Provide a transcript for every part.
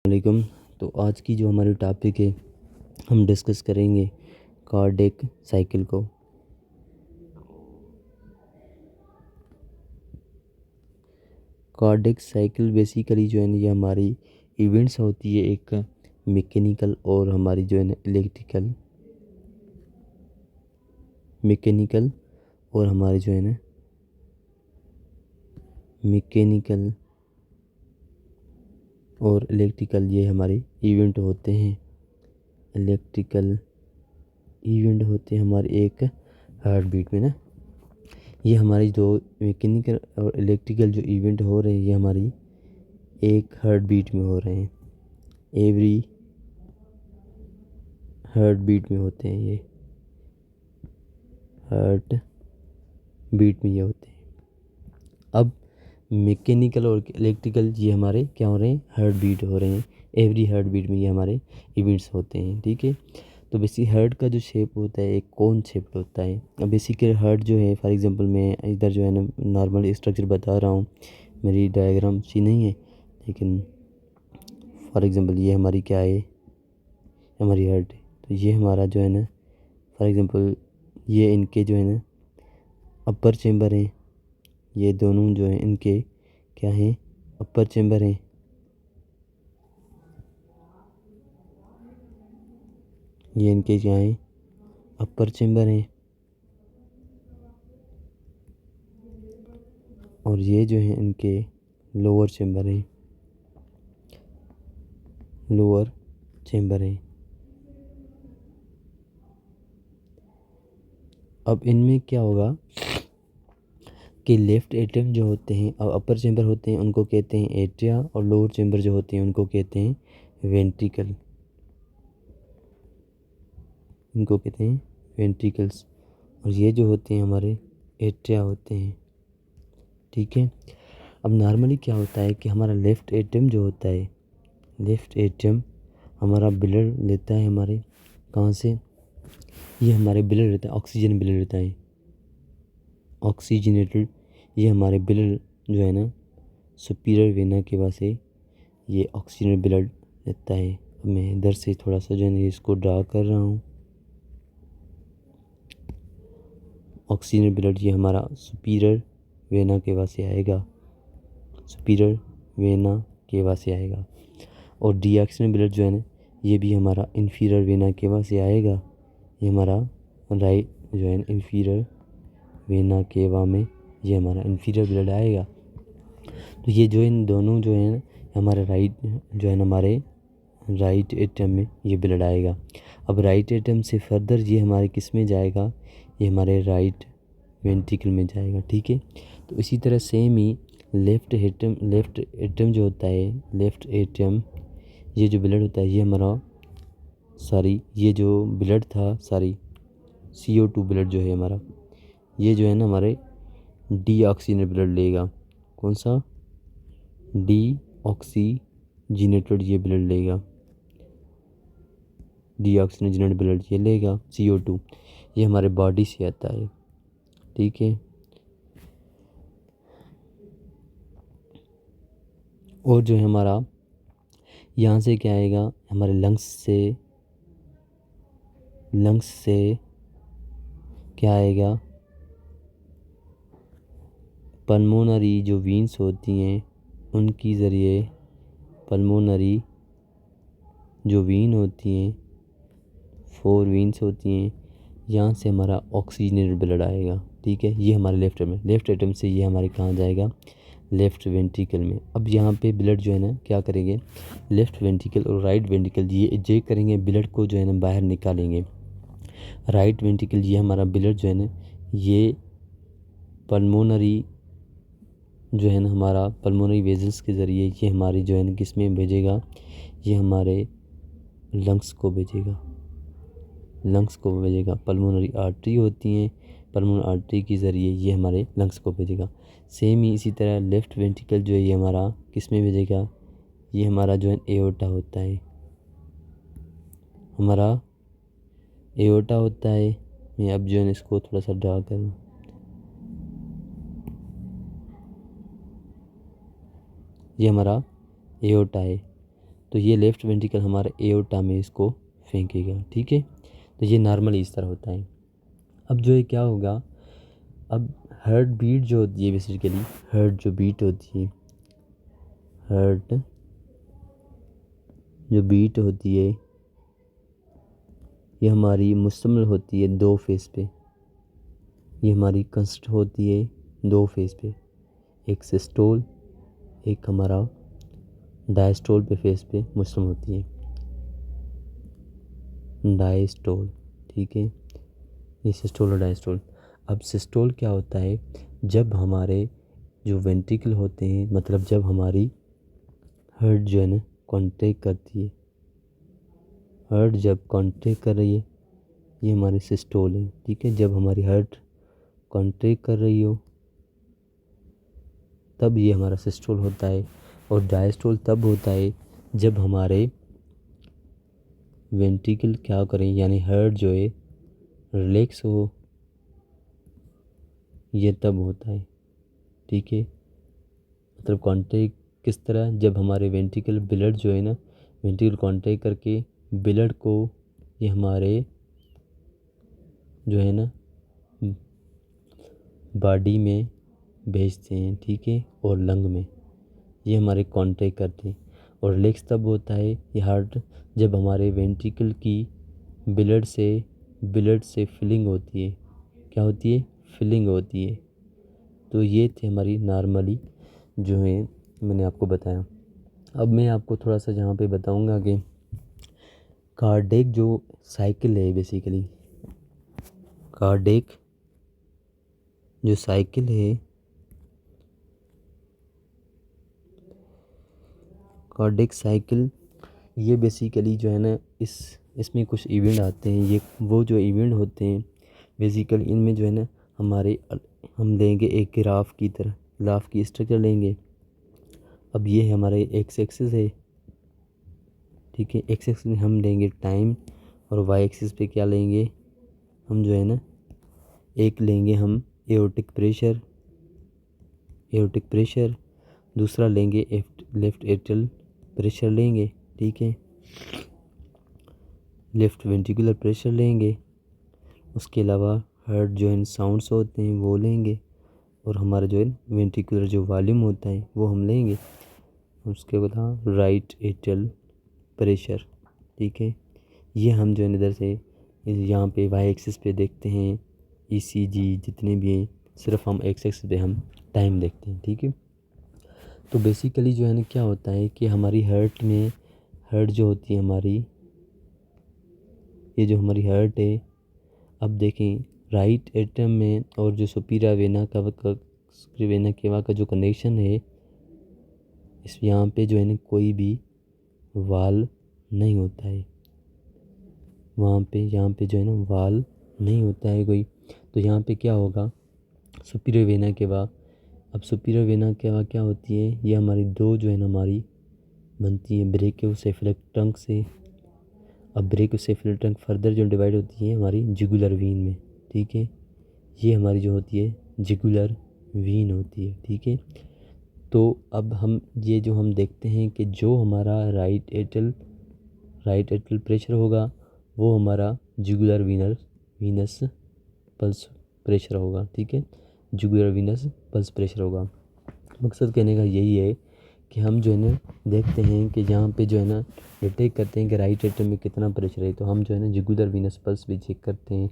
वालेकुम। तो आज की जो हमारी टॉपिक है, हम डिस्कस करेंगे कार्डियक साइकिल को। कार्डियक साइकिल बेसिकली जो है ना, ये हमारी इवेंट्स होती है, एक मैकेनिकल और हमारी जो है ना मैकेनिकल और हमारे जो है ना मैकेनिकल और इलेक्ट्रिकल, ये हमारे इवेंट होते हैं। इलेक्ट्रिकल इवेंट होते हैं हमारे एक हार्ट बीट में ना। ये हमारी जो मैकेनिकल और इलेक्ट्रिकल जो इवेंट हो रहे हैं, ये हमारी एक हार्ट बीट में हो रहे हैं। एवरी हार्ट बीट में होते हैं, ये हार्ट बीट में ये होते हैं। अब मैकेनिकल और इलेक्ट्रिकल ये हमारे क्या हो रहे हैं, हार्ट बीट हो रहे हैं। एवरी हार्ट बीट में ये हमारे इवेंट्स होते हैं, ठीक है। तो बेसिक हार्ट का जो शेप होता है, एक कौन शेप होता है। अब बेसिकली हार्ट जो है, फॉर एग्जांपल मैं इधर जो है ना नॉर्मल स्ट्रक्चर बता रहा हूँ, मेरी डायग्राम सी नहीं है, लेकिन फॉर एग्जांपल ये हमारी क्या है, हमारी हार्ट है। तो ये हमारा जो है ना, फॉर एग्जांपल ये इनके जो है ना अपर चेम्बर हैं। ये दोनों जो हैं इनके क्या हैं, अपर चेम्बर हैं। ये इनके क्या हैं, अपर चेम्बर हैं। और ये जो है इनके लोअर चेम्बर हैं, लोअर चेम्बर हैं। अब इनमें क्या होगा कि लेफ्ट एट्रियम जो होते हैं और अपर चेम्बर होते हैं, उनको कहते हैं एट्रिया, और लोअर चेम्बर जो होते हैं उनको कहते हैं वेंट्रिकल। इनको कहते हैं वेंट्रिकल्स। और ये जो होते हैं हमारे एट्रिया होते हैं, ठीक है। अब नॉर्मली क्या होता है कि हमारा लेफ्ट एट्रियम जो होता है, लेफ्ट एट्रियम हमारा ब्लड लेता है हमारे कहाँ से, ये हमारे ब्लड लेता है, ऑक्सीजन ब्लड लेता है, ऑक्सीजनेटेड। ये हमारे ब्लड जो है ना सुपीरियर वेना के वजह से ये ऑक्सीजन ब्लड लेता है। अब मैं इधर से थोड़ा सा जो है ना इसको ड्रा कर रहा हूँ। ऑक्सीजन ब्लड ये हमारा सुपीरियर वेना के वजह से आएगा, सुपीरियर वेना के वजह से आएगा। और डीऑक्सीजन ब्लड जो है ना, ये भी हमारा इन्फीरियर वेना के वजह से आएगा। ये हमारा राइट जो है ना इन्फीरियर वेना केवा में ये हमारा इन्फीरियर ब्लड आएगा। तो ये जो इन दोनों जो है ना हमारे राइट जो है ना हमारे राइट एट्रियम में ये ब्लड आएगा। अब राइट एट्रियम से फर्दर ये हमारे किस में जाएगा, ये हमारे राइट वेंट्रिकल में जाएगा, ठीक है। तो इसी तरह सेम ही लेफ्ट एट्रियम जो होता है, लेफ्ट एट्रियम ये जो ब्लड होता है, ये हमारा ये जो ब्लड था CO2 ब्लड जो है हमारा, ये जो है ना हमारे डीऑक्सीजन ब्लड लेगा। कौन सा, डीऑक्सीजनेटेड ये ब्लड लेगा, डीऑक्सीजनेटेड ब्लड ये लेगा CO2। ये हमारे बॉडी से आता है, ठीक है। और जो है हमारा यहाँ से क्या आएगा, हमारे लंग्स से क्या आएगा, पल्मोनरी जो वीन्स होती हैं उनकी ज़रिए, पल्मोनरी जो वीन होती हैं, 4 वीन्स होती हैं, यहाँ से हमारा ऑक्सीजनेटेड ब्लड आएगा, ठीक है। ये हमारे लेफ्ट में, लेफ्ट एट्रियम से ये हमारे कहाँ जाएगा, लेफ्ट वेंट्रिकल में। अब यहाँ पे ब्लड जो है ना क्या करेंगे, लेफ्ट वेंट्रिकल और राइट वेंट्रिकल ये करेंगे, ब्लड को जो है ना बाहर निकालेंगे। राइट वेंट्रिकल ये हमारा ब्लड जो है ना ये पल्मोनरी जो है ना हमारा पल्मोनरी वेजल्स के ज़रिए ये हमारी जो है ना किस में भेजेगा, ये हमारे लंग्स को भेजेगा, पल्मोनरी आर्टरी होती हैं, पल्मोनरी आर्टरी के ज़रिए ये हमारे लंग्स को भेजेगा। सेम ही इसी तरह लेफ़्ट वेंट्रिकल जो है ये हमारा किस में भेजेगा, ये हमारा जो है एओर्टा होता है, हमारा एओर्टा होता है। मैं अब जो है इसको थोड़ा सा ड्रा करूँ, ये हमारा एओर्टा है। तो ये लेफ़्ट वेंट्रिकल हमारा एओर्टा में इसको फेंकेगा, ठीक है। तो ये नॉर्मली इस तरह होता है। अब जो है क्या होगा, अब हार्ट बीट जो होती है बेसिकली, हार्ट जो बीट होती है, हार्ट जो बीट होती है ये हमारी मुश्तमिल होती है 2 फेज़ पे। ये हमारी कंसिस्ट होती है 2 फेज़ पे, एक सिस्टोल, एक हमारा डायस्टोल पे फेज़ पे मुश्तमिल होती है, डायस्टोल, ठीक है। ये सिस्टोल और डायस्टोल। अब सिस्टोल क्या होता है, जब हमारे जो वेंट्रिकल होते हैं, मतलब जब हमारी हार्ट जो है ना कॉन्ट्रैक्ट करती है, हार्ट जब कॉन्ट्रैक्ट कर रही है ये हमारी सिस्टोल है, ठीक है। जब हमारी हार्ट कॉन्ट्रैक्ट कर रही हो तब ये हमारा सिस्टोल होता है। और डायस्टोल तब होता है जब हमारे वेंट्रिकल क्या करें, यानी हार्ट जो है रिलैक्स हो, ये तब होता है, ठीक है। मतलब कॉन्ट्रैक्ट किस तरह, जब हमारे वेंट्रिकल ब्लड जो है ना, वेंट्रिकल कॉन्ट्रैक्ट करके ब्लड को ये हमारे जो है ना बॉडी में भेजते हैं, ठीक है, और लंग में ये हमारे कॉन्ट्रैक्ट करते हैं। और रिलैक्स तब होता है ये हार्ट जब हमारे वेंट्रिकल की ब्लड से फिलिंग होती है, क्या होती है, फिलिंग होती है। तो ये थे हमारी नॉर्मली जो है मैंने आपको बताया। अब मैं आपको थोड़ा सा जहाँ पे बताऊँगा कि कार्डियक जो साइकिल है बेसिकली, कार्डियक जो साइकिल है, कार्डियक साइकिल ये बेसिकली जो है ना इसमें कुछ इवेंट आते हैं। ये वो जो इवेंट होते हैं बेसिकली इनमें जो है ना हम लेंगे एक ग्राफ की तरह, ग्राफ की स्ट्रक्चर लेंगे। अब ये हमारे एक्स एक्सिस है, ठीक है। एक्स एक्सिस में हम लेंगे टाइम और वाई एक्सिस पे क्या लेंगे हम जो है ना, एक लेंगे हम एओर्टिक प्रेशर, दूसरा लेंगे लेफ्ट एट्रियल प्रेशर लेंगे, ठीक है, लेफ्ट वेंट्रिकुलर प्रेशर लेंगे। उसके अलावा हार्ट जो है साउंड्स होते हैं वो लेंगे, और हमारा जो है वेंट्रिकुलर जो वॉल्यूम होता है वो हम लेंगे। उसके बाद हाँ राइट एट्रियल प्रेशर, ठीक है। ये हम जो है इधर से यहाँ पे वाई एक्सिस पे देखते हैं ईसीजी जितने भी हैं, सिर्फ हम एक्स एक्सिस पे हम टाइम देखते हैं, ठीक है। तो बेसिकली जो है ना क्या होता है कि हमारी हार्ट जो होती है हमारी, ये जो हमारी हार्ट है, अब देखें राइट एट्रियम में और जो सुपीरियर वेना केवा का जो कनेक्शन है, इस यहाँ पे जो है ना कोई भी वाल नहीं होता है, वहाँ पे यहाँ पे जो है ना वाल नहीं होता है कोई। तो यहाँ पे क्या होगा, सुपीरियर वेना केवा, अब सुपीरियर वेना केवा क्या होती है, ये हमारी दो जो है ना हमारी बनती है ब्रेकियोसेफेलिक ट्रंक से। अब ब्रेकियोसेफेलिक ट्रंक फर्दर जो डिवाइड होती है हमारी जुगुलर वीन में, ठीक है। ये हमारी जो होती है जुगुलर वीन होती है, ठीक है। तो अब हम ये जो हम देखते हैं कि जो हमारा राइट एट्रियल प्रेशर होगा वो हमारा जुगुलर वीनस पल्स प्रेशर होगा, ठीक है, जुगुलर वीनस पल्स प्रेशर होगा। मकसद कहने का यही है कि हम जो है ना देखते हैं कि यहाँ पे जो है ना डिटेक्ट करते हैं कि राइट एट्रियम में कितना प्रेशर है, तो हम जो है ना जुगुलर वीनस पल्स भी चेक करते हैं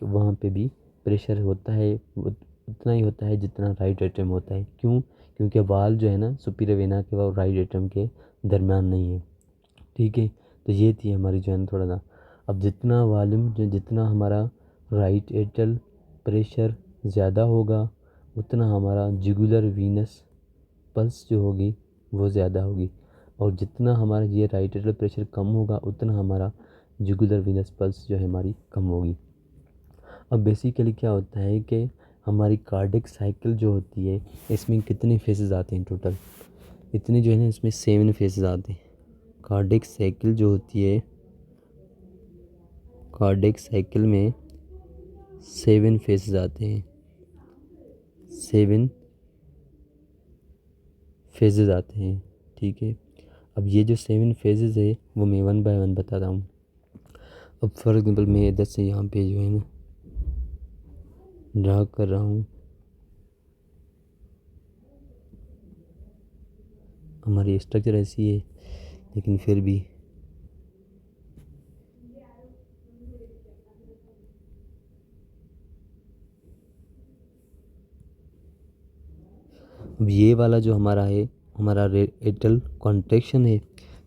कि वहाँ पे भी प्रेशर होता है, उतना ही होता है जितना राइट एट्रियम होता है। क्यों, क्योंकि वाल जो है ना सुपीरियर वेना के और राइट एट्रियम के दरमियान नहीं है, ठीक है। तो ये थी हमारी जो है ना थोड़ा सा, अब जितना वॉल्यूम जितना हमारा राइट एट्रियल प्रेशर ज़्यादा होगा उतना हमारा जुगुलर वीनस पल्स जो होगी वो ज़्यादा होगी, और जितना हमारा ये राइट एट्रियल प्रेशर कम होगा उतना हमारा जुगुलर वीनस पल्स जो है हमारी कम होगी। अब बेसिकली क्या होता है कि हमारी कार्डियक साइकिल जो होती है इसमें कितने फेजेस आते हैं टोटल, इतने जो है ना इसमें 7 फेजेस आते हैं। कार्डियक साइकिल जो होती है, कार्डियक साइकिल में 7 फेजेस आते हैं, 7 फेजेस आते हैं, ठीक है। अब ये जो 7 फेजेस है वो मैं 1 बाय 1 बता रहा हूँ। अब फॉर एग्जाम्पल मैं इधर से यहाँ पे जो है ना ड्रा कर रहा हूँ। हमारी स्ट्रक्चर ऐसी है लेकिन फिर भी अब ये वाला जो हमारा है हमारा एयरटेल कॉन्ट्रैक्शन है,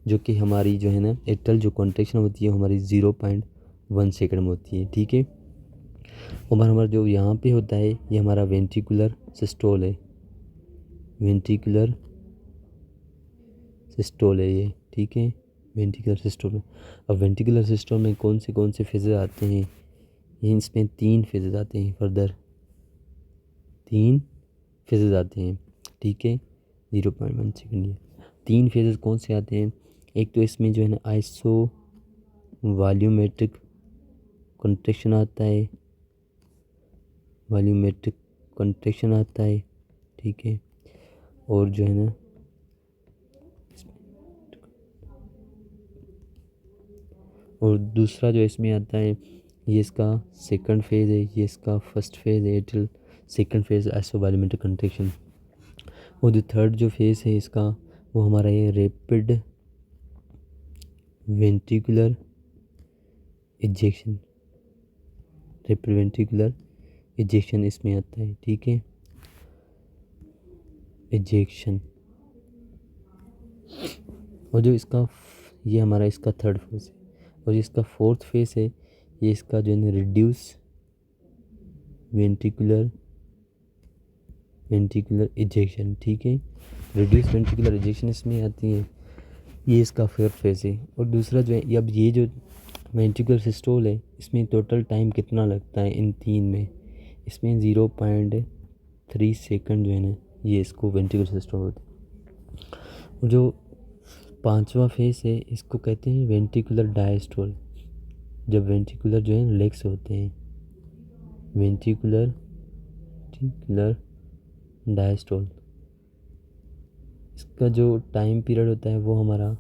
जो कि हमारी जो है ना एयरटेल जो कॉन्ट्रैक्शन होती है हमारी 0.1 सेकंड में होती है। ठीक है, और हमारा जो यहाँ पे होता है ये हमारा वेंट्रिकुलर सिस्टोल है, वेंट्रिकुलर सिस्टोल है ये। ठीक है, वेंट्रिकुलर सिस्टोल में। अब वेंट्रिकुलर सिस्टोल में कौन से फेजेज आते हैं, ये इसमें 3 फेजेज आते हैं, फर्दर 3 फेजेज आते हैं। ठीक है, 0.1 सेकंड। ये 3 फेजेस कौन से आते हैं, एक तो इसमें जो है ना आइसो वॉल्यूमेट्रिक कॉन्ट्रैक्शन आता है, वॉल्यूमेट्रिक कॉन्ट्रैक्शन आता है। ठीक है, और जो है ना और दूसरा जो इसमें आता है ये इसका सेकंड फेज़ है, ये इसका फर्स्ट फेज़ है Airtel second phase iso volumetric contraction. और जो थर्ड जो फेज़ है इसका वो हमारा ये rapid ventricular ejection, rapid ventricular ejection इसमें आता है। ठीक है, इजेक्शन। और जो इसका ये हमारा इसका थर्ड फेज़ है, और इसका फोर्थ फेज़ है ये इसका जो है रिड्यूस वेंट्रिकुलर इजेक्शन। ठीक है, रिड्यूस वेंट्रिकुलर इजेक्शन इसमें आती है, ये इसका फोर्थ फेज़ है। और दूसरा जो है अब ये जो वेंट्रिकुलर सिस्टोल है इसमें टोटल टाइम कितना लगता है इन 3 में, इसमें 0.3 सेकंड जो है ना ये इसको वेंट्रिकुलर सिस्टोल होता है। और जो 5वां फेज़ है इसको कहते हैं वेंट्रिकुलर डायस्टोल, जब वेंट्रिकुलर जो है लेग्स होते हैं, वेंट्रिकुलर डायस्टोल। इसका जो टाइम पीरियड होता है वो हमारा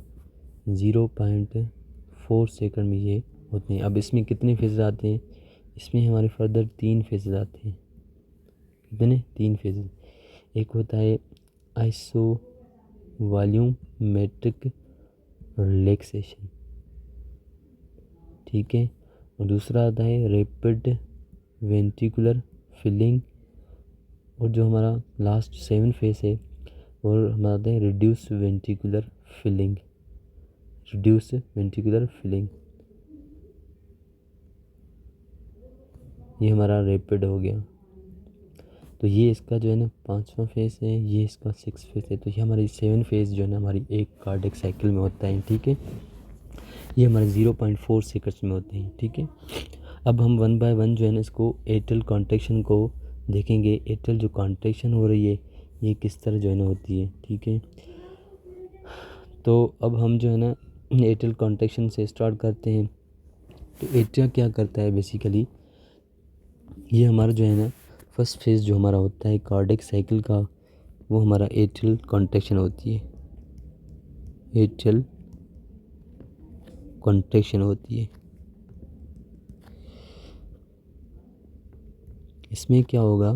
0.4 सेकंड में ये होते हैं। अब इसमें कितने फेजेस आते हैं, इसमें हमारे फर्दर 3 फेजेस आते हैं। कितने, 3 फेजेस। एक होता है आइसो वॉल्यूमेट्रिक रिलैक्सेशन। ठीक है, और दूसरा आता है रैपिड वेंट्रिकुलर फिलिंग। और जो हमारा लास्ट 7 फेज है और हमारा आता है reduce ventricular filling, reduce ventricular filling. ये हमारा रैपिड हो गया। तो ये इसका जो है ना 5वां फेज़ है, ये इसका 6 फेज़ है। तो ये हमारी 7 फेज़ जो है ना हमारी एक कार्डियक साइकिल में होता है। ठीक है, ये हमारे 0.4 सेकंड्स में होते हैं। ठीक है, अब हम 1 बाय 1 जो है ना इसको एयरटेल कॉन्ट्रैक्शन को देखेंगे। एयरटेल जो कॉन्ट्रैक्शन हो रही है ये किस तरह जो है ना होती है। ठीक है, तो अब हम जो है ना एयरटेल कॉन्ट्रैक्शन से स्टार्ट करते हैं। तो एयरटेल क्या करता है बेसिकली, ये हमारा जो है ना फर्स्ट फेज़ जो हमारा होता है कार्डियक साइकिल का वो हमारा एयरटेल कॉन्ट्रैक्शन होती है, एयरटेल कॉन्ट्रैक्शन होती है। इसमें क्या होगा,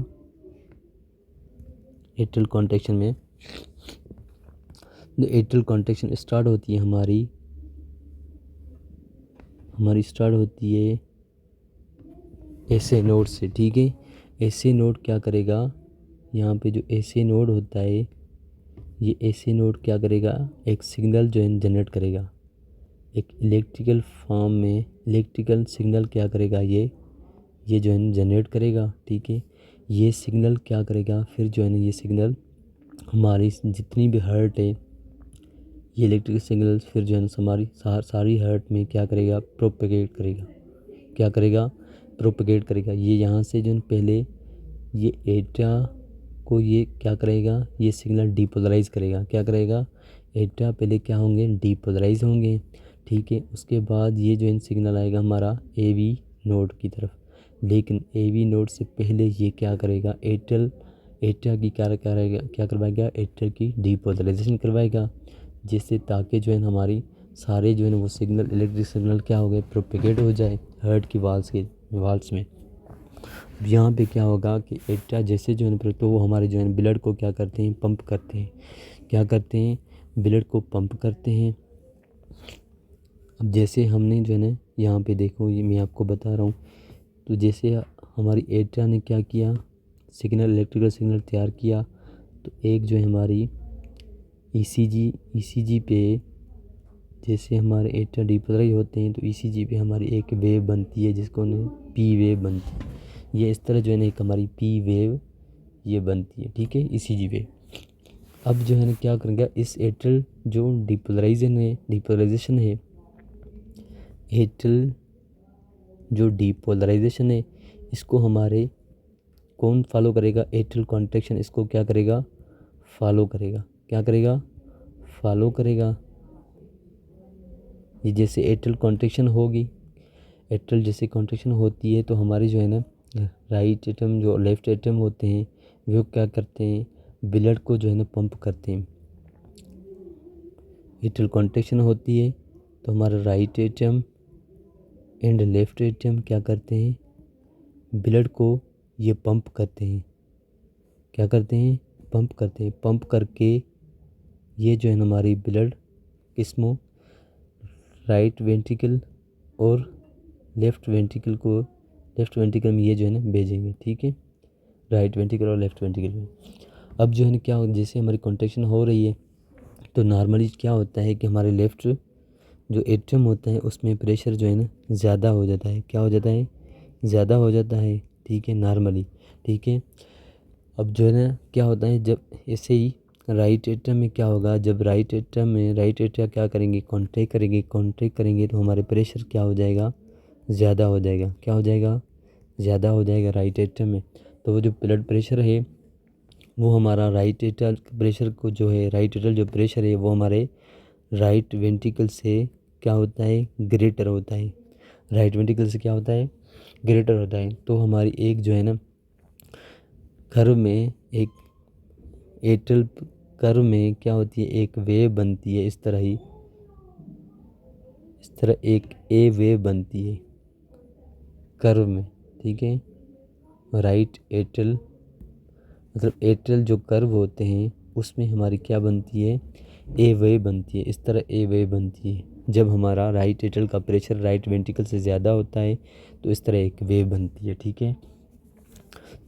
एयरटेल कॉन्ट्रैक्शन में एयरटेल कॉन्ट्रैक्शन स्टार्ट होती है हमारी स्टार्ट होती है ऐसे नोड से। ठीक है, ऐसे नोड क्या करेगा, यहाँ पे जो ऐसे नोड होता है ये ऐसे नोड क्या करेगा, एक सिग्नल जो है जनरेट करेगा, एक इलेक्ट्रिकल फॉर्म में इलेक्ट्रिकल सिग्नल क्या करेगा, ये जो है जनरेट करेगा। ठीक है, ये सिग्नल क्या करेगा, फिर जो है ना ये सिग्नल हमारी जितनी भी हर्ट है ये इलेक्ट्रिकल सिग्नल फिर जो है ना हमारी सारी हर्ट में क्या करेगा, प्रोपेगेट करेगा। क्या करेगा, प्रोपेगेट करेगा। ये यहाँ से जो पहले ये एटा को ये क्या करेगा, ये सिग्नल डीपोलराइज करेगा। क्या करेगा, एटा पहले क्या होंगे, डीपोलराइज होंगे। ठीक है, उसके बाद ये जो इन सिग्नल आएगा हमारा एवी नोड की तरफ, लेकिन एवी नोड से पहले ये क्या करेगा, एटा की क्या करवाएगा, एटा की डीपोलराइजेशन करवाएगा। जिससे ताकि जो है ना हमारी सारे जो है ना वो सिग्नल इलेक्ट्रिक सिग्नल क्या हो गए प्रोपेगेट हो जाए हार्ट की वाल्स में। यहाँ पे क्या होगा कि एट्रा जैसे जो है ना तो वो हमारे जो है ना ब्लड को क्या करते हैं पंप करते हैं, क्या करते हैं ब्लड को पंप करते हैं। अब जैसे हमने जो है ना यहाँ पे देखो ये मैं आपको बता रहा हूँ, तो जैसे हमारी एट्रा ने क्या किया सिग्नल इलेक्ट्रिकल सिग्नल तैयार किया, तो एक जो है हमारी ईसीजी पे जैसे हमारे एट्रा डिपोलराइज होते हैं तो ईसीजी पे हमारी एक वेव बनती है जिसको ना पी वेव बनती है। ये इस तरह जो है ना एक हमारी पी वेव ये बनती है, ठीक है ईसीजी वेव। अब जो है ना क्या करेंगे इस एट्रल जो डिपोलराइजेशन है एट्रल जो डिपोलराइजेशन है इसको हमारे कौन फॉलो करेगा एट्रल कॉन्ट्रैक्शन इसको क्या करेगा फॉलो करेगा, क्या करेगा फॉलो करेगा। ये जैसे एट्रल कॉन्ट्रैक्शन होगी एट्रल जैसे कॉन्ट्रैक्शन होती है तो हमारे जो है ना राइट एटम जो लेफ्ट एटम होते हैं वो क्या करते हैं ब्लड को जो है ना पंप करते हैं। एट्रल कॉन्ट्रैक्शन होती है तो हमारा right atom and left atom क्या करते हैं ब्लड को ये पंप करते हैं, क्या करते हैं पंप करते हैं। पंप करके ये जो है ना हमारी ब्लड किस्मों राइट वेंट्रिकल और लेफ्ट वेंट्रिकल में ये जो है ना भेजेंगे, ठीक है राइट वेंट्रिकल और लेफ्ट वेंट्रिकल में। अब जो है ना क्या जैसे हमारी कॉन्ट्रैक्शन हो रही है तो नॉर्मली क्या होता है कि हमारे लेफ्ट जो एट्रियम होता है उसमें प्रेशर जो है ना ज़्यादा हो जाता है, क्या हो जाता है ज़्यादा हो जाता है, ठीक है नॉर्मली, ठीक है। अब जो है ना क्या होता है जब ऐसे ही राइट एट्रियम में क्या होगा जब राइट एट्रियम क्या करेंगे कॉन्ट्रैक्ट करेंगे तो हमारे प्रेशर क्या हो जाएगा ज़्यादा हो जाएगा, क्या हो जाएगा ज़्यादा हो जाएगा राइट एट्रियम में। तो वो जो ब्लड प्रेशर है वो हमारा राइट एट्रियल प्रेशर को जो है राइट एट्रियल जो प्रेशर है वो हमारे राइट वेंट्रिकल से क्या होता है ग्रेटर होता है, राइट वेंट्रिकल से क्या होता है ग्रेटर होता है। तो हमारी एक जो है ना कर्व में एक एट्रियल कर्व में क्या होती है एक वेव बनती है इस तरह एक ए वेव बनती है कर्व में, ठीक है राइट एट्रियल मतलब एट्रियल जो कर्व होते हैं उसमें हमारी क्या बनती है ए वेव बनती है, इस तरह ए वेव बनती है। जब हमारा राइट एट्रियल का प्रेशर राइट वेंट्रिकल से ज़्यादा होता है तो इस तरह एक वेव बनती है, ठीक है।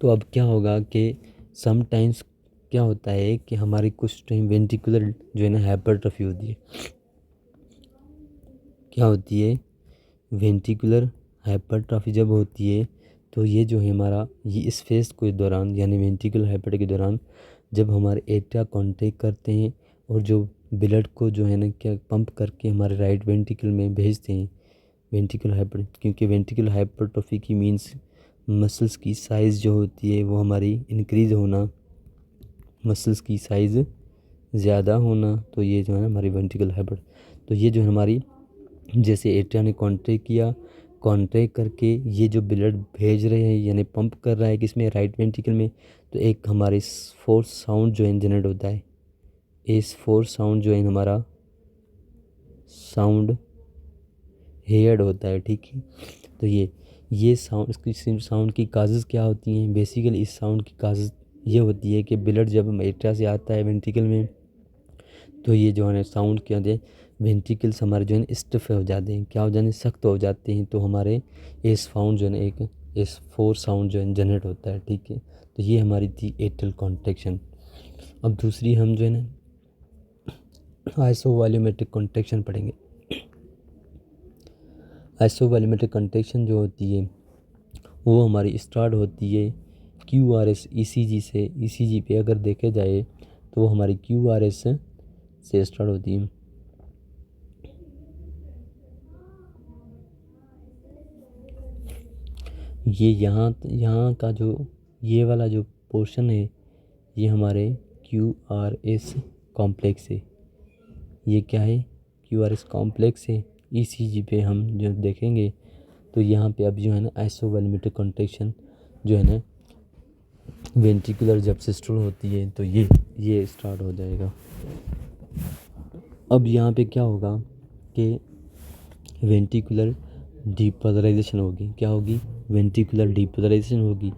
तो अब क्या होगा कि समटाइम्स क्या होता है कि हमारी कुछ टाइम वेंट्रिकुलर जो है ना हाइपरट्रॉफी होती है, क्या होती है वेंट्रिकुलर हाइपरट्रॉफी जब होती है तो ये जो है हमारा ये इस फेज के दौरान यानी वेंट्रिकुलर हाइपरट्रॉफी के दौरान जब हमारे एट्रिया कॉन्ट्रैक्ट करते हैं और जो ब्लड को जो है ना क्या पंप करके हमारे राइट वेंट्रिकल में भेजते हैं क्योंकि वेंट्रिकुलर हाइपरट्रॉफी की मीन्स मसल्स की साइज़ जो होती है वो हमारी इंक्रीज़ होना, मसल्स की साइज़ ज़्यादा होना, तो ये जो है हमारी वेंट्रिकुलर हाइपर तो ये जो है हमारी जैसे एट्रिया ने कॉन्ट्रैक्ट करके ये जो ब्लड भेज रहे हैं यानी पंप कर रहा है किसमें राइट वेंट्रिकल में, तो एक हमारे फोर्स साउंड जो है जनरेट होता है। इस फोर्स साउंड जो है हमारा साउंड हेड होता है, ठीक है। तो ये साउंड इसकी साउंड की काजेज़ क्या होती हैं बेसिकली इस साउंड की काजेज़ ये होती है कि ब्लड जब एट्रिया से आता है वेंट्रिकल में तो ये जो है साउंड क्या होते हैं वेंट्रिकल्स हमारे जो है स्टिफ हो जाते हैं, क्या हो जाते हैं सख्त हो जाते हैं, तो हमारे एस साउंड जो है एक एस फोर साउंड जो है जनरेट होता है, ठीक है। तो ये हमारी थी एट्रियल कॉन्ट्रैक्शन। अब दूसरी हम जो है ना आइसोवॉल्यूमेट्रिक कॉन्ट्रैक्शन पढ़ेंगे। आइसोवॉल्यूमेट्रिक कॉन्ट्रैक्शन जो होती है वो हमारी स्टार्ट होती है QRS ECG से। ECG पे अगर देखे जाए तो वो हमारी QRS से स्टार्ट होती है। ये यहाँ का जो ये वाला जो पोर्शन है ये हमारे QRS कॉम्प्लेक्स है। ये क्या है QRS कॉम्प्लेक्स है। ECG पे हम जो देखेंगे तो यहाँ पे अब जो है ना आइसोवॉल्यूमेट्रिक कॉन्ट्रैक्शन जो है ना वेंट्रिकुलर जब सिस्टोल होती है तो ये स्टार्ट हो जाएगा। अब यहाँ पे क्या होगा कि वेंट्रिकुलर डीपोलराइजेशन होगी। क्या होगी? वेंट्रिकुलर डीपोलराइजेशन होगी।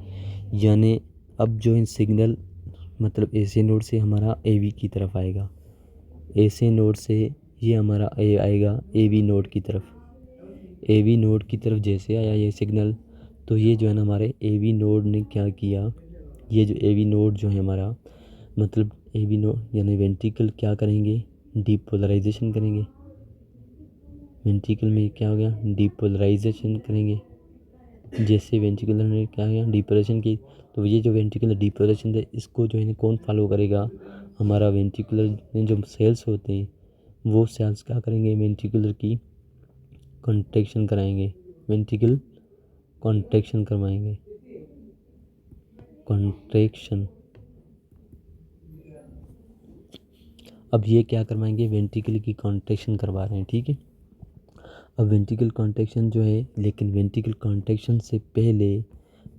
यानी अब जो इन सिग्नल मतलब एसी नोड से हमारा एवी की तरफ आएगा, एसी नोड से ये हमारा आएगा एवी नोड की तरफ। एवी नोड की तरफ जैसे आया ये सिग्नल, तो ये जो है ना हमारे एवी नोड ने क्या किया, ये जो एवी नोड जो है हमारा मतलब एवी नोड यानी वेंट्रिकल क्या करेंगे? डीपोलराइजेशन करेंगे। वेंट्रिकल में क्या हो गया? डीपोलराइजेशन करेंगे। जैसे वेंट्रिकुलर ने क्या किया? डीपोलराइजेशन की। तो ये जो वेंट्रिकुलर डीपोलराइजेशन है इसको जो है कौन फॉलो करेगा? हमारा वेंट्रिकुलर में जो सेल्स होते हैं वो सेल्स क्या करेंगे? वेंट्रिकुलर की कॉन्ट्रैक्शन कराएंगे, वेंट्रिकल कॉन्ट्रैक्शन करवाएंगे, कॉन्ट्रैक्शन। अब ये क्या करवाएंगे? वेंट्रिकल की कॉन्ट्रैक्शन करवा रहे हैं, ठीक है। अब वेंट्रिकल कॉन्ट्रैक्शन जो है, लेकिन वेंट्रिकल कॉन्ट्रैक्शन से पहले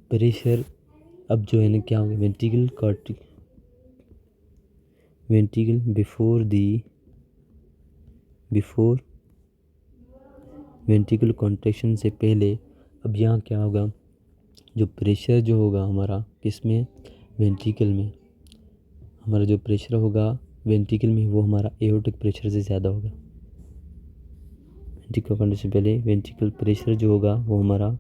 प्रेशर अब जो है ना क्या होगा? वेंट्रिकल बिफोर वेंट्रिकल कॉन्ट्रैक्शन से पहले अब यहाँ क्या होगा? जो प्रेशर जो होगा हमारा किसमें? वेंट्रिकल में। हमारा जो प्रेशर होगा वेंट्रिकल में वो हमारा एओर्टिक प्रेशर से ज़्यादा होगा। वेंट्रिकल कॉन्ट्रैक्शन से पहले वेंट्रिकल प्रेशर जो होगा वो हमारा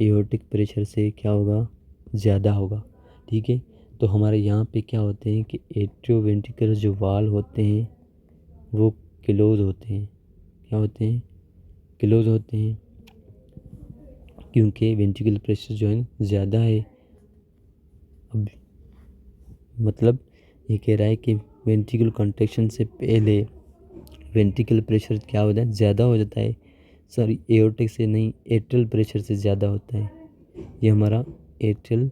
एओर्टिक प्रेशर से क्या होगा? ज़्यादा होगा, ठीक है। तो हमारे यहाँ पे क्या होते हैं कि एट्रियोवेंट्रिकुलर जो वाल होते हैं वो क्लोज होते हैं। क्या होते हैं? क्लोज होते हैं, क्योंकि वेंट्रिकल प्रेशर जो है ज़्यादा है। अब मतलब ये कह रहा है कि वेंट्रिकल कॉन्ट्रैक्शन से पहले वेंट्रिकल प्रेशर क्या होता है? ज़्यादा हो जाता है। सॉरी, एओर्टिक से नहीं, एट्रियल प्रेशर से ज़्यादा होता है। ये हमारा एट्रियल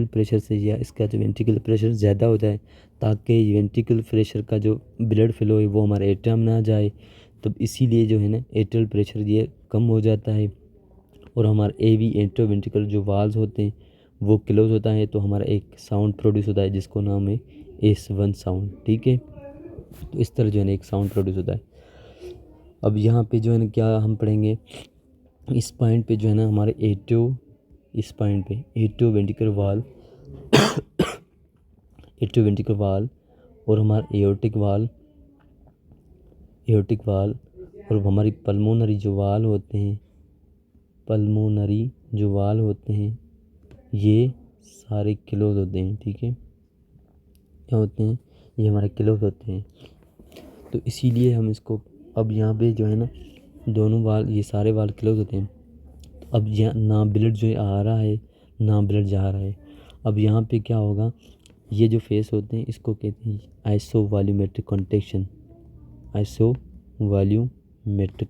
प्रेशर से या इसका जो वेंट्रिकल प्रेशर ज़्यादा होता है, ताकि वेंट्रिकल प्रेशर का जो ब्लड फ्लो है वो हमारे एट्रियम में ना जाए। तो इसीलिए जो है ना एट्रियल प्रेशर ये कम हो जाता है और हमारा एवी एट्रियोवेंट्रिकल जो वाल्स होते हैं वो क्लोज होता है। तो हमारा एक साउंड प्रोड्यूस होता है जिसको नाम है S1 साउंड, ठीक है। तो इस तरह जो है ना एक साउंड प्रोड्यूस होता है। अब यहाँ पे जो है ना क्या हम पढ़ेंगे? इस पॉइंट पे जो है ना हमारे इस पॉइंट पे एट्रियोवेंट्रिकल वाल और हमारा एओर्टिक वाल और हमारी पल्मोनरी जो वाल होते हैं ये सारे क्लोज होते हैं, ठीक है। क्या होते हैं? ये हमारे क्लोज होते हैं। तो इसीलिए हम इसको अब यहाँ पे जो है ना दोनों वाल, ये सारे वाल क्लोज होते हैं। अब यहाँ ना ब्लड जो आ रहा है ना ब्लड जा रहा है। अब यहाँ पे क्या होगा? ये जो फेस होते हैं इसको कहते हैं आइसोवॉल्यूमेट्रिक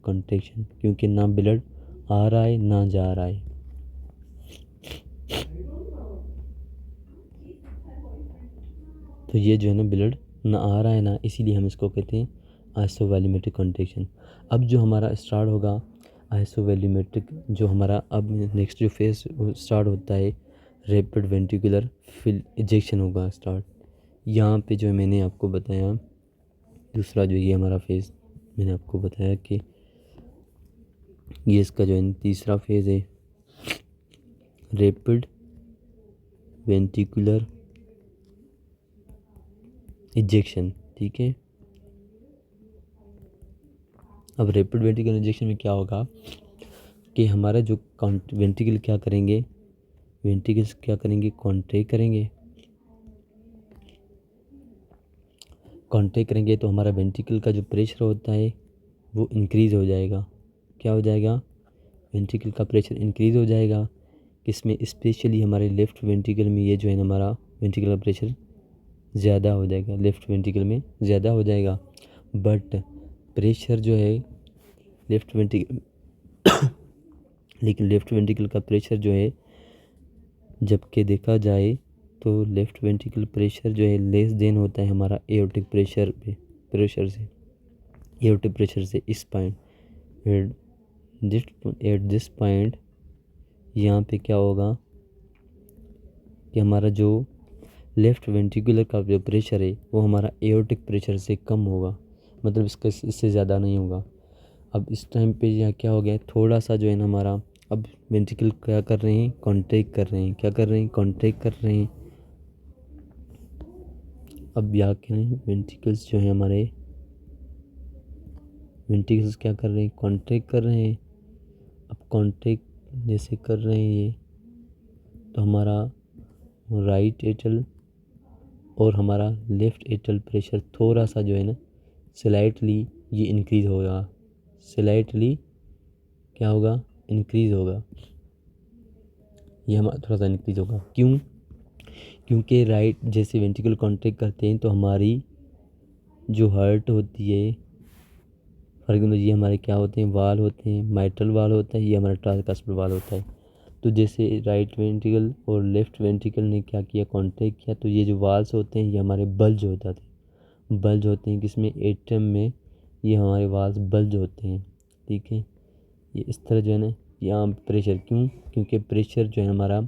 कॉन्ट्रैक्शन, क्योंकि ना ब्लड आ रहा है ना जा रहा है। तो ये जो है ना ब्लड ना आ रहा है ना, इसीलिए हम इसको कहते हैं आइसोवॉल्यूमेट्रिक कॉन्ट्रैक्शन। अब जो हमारा स्टार्ट होगा आइसोवॉल्यूमेट्रिक, जो हमारा अब नेक्स्ट जो फेज स्टार्ट होता है रैपिड वेंट्रिकुलर फिल इजेक्शन होगा स्टार्ट। यहाँ पे जो मैंने आपको बताया दूसरा जो ये हमारा फेज़ मैंने आपको बताया कि ये इसका जो है तीसरा फेज़ है रैपिड वेंट्रिकुलर इजेक्शन, ठीक है। अब रैपिड वेंट्रिकुलर इंजेक्शन में क्या होगा कि हमारा जो वेंट्रिकल क्या करेंगे? कॉन्ट्रैक्ट करेंगे तो हमारा वेंट्रिकल का जो प्रेशर होता है वो इंक्रीज़ हो जाएगा। क्या हो जाएगा? वेंट्रिकल का प्रेशर इंक्रीज़ हो जाएगा। किसमें? स्पेशली हमारे लेफ़्ट वेंट्रिकल में ये जो है हमारा वेंट्रिकल का प्रेशर ज़्यादा हो जाएगा, लेफ़्ट वेंट्रिकल में ज़्यादा हो जाएगा। बट प्रेशर जो है लेकिन लेफ़्ट वेंट्रिकल का प्रेशर जो है जबकि देखा जाए तो लेफ़्ट वेंट्रिकल प्रेशर जो है लेस देन होता है हमारा एओर्टिक प्रेशर से। इस पॉइंट एट दिस पॉइंट यहाँ पे क्या होगा कि हमारा जो लेफ़्ट वेंट्रिकुलर का जो प्रेशर है वो हमारा एओर्टिक प्रेशर से कम होगा, मतलब इससे ज़्यादा नहीं होगा। अब इस टाइम पे यहाँ क्या हो गया, थोड़ा सा जो है ना हमारा अब वेंट्रिकल क्या कर रहे हैं, कॉन्ट्रैक्ट कर रहे हैं। क्या कर रहे हैं, कॉन्ट्रैक्ट कर रहे हैं। अब यहाँ के वेंट्रिकल्स जो है हमारे वेंट्रिकल्स क्या कर रहे हैं, कॉन्ट्रैक्ट कर रहे हैं। अब कॉन्ट्रैक्ट जैसे कर रहे हैं ये, तो हमारा राइट एट्रियल और हमारा लेफ़्ट एट्रियल प्रेशर थोड़ा सा जो है ना स्लाइटली ये इंक्रीज़ होगा, स्लाइटली क्या होगा, इंक्रीज़ होगा। ये हमारा थोड़ा सा इंक्रीज़ होगा। क्यों, क्योंकि राइट जैसे वेंट्रिकल कॉन्ट्रैक्ट करते हैं तो हमारी जो हार्ट होती है, फॉर एग्जाम्पल ये हमारे क्या होते हैं, वाल होते हैं, माइट्रल वाल होता है, ये हमारा ट्राइकास्पिड वाल होता है। तो जैसे राइट वेंट्रिकल और लेफ़्ट वेंट्रिकल ने क्या किया, कॉन्ट्रैक्ट किया, तो ये जो वाल्स होते हैं ये हमारे बल्ज हो जाते हैं। बल्ज होते हैं किसमें, एट्रियम में, ये हमारे वाल्स बल्ज होते हैं। ठीक है, ये इस तरह जो है ना यहाँ प्रेशर, क्यों, क्योंकि प्रेशर जो है हमारा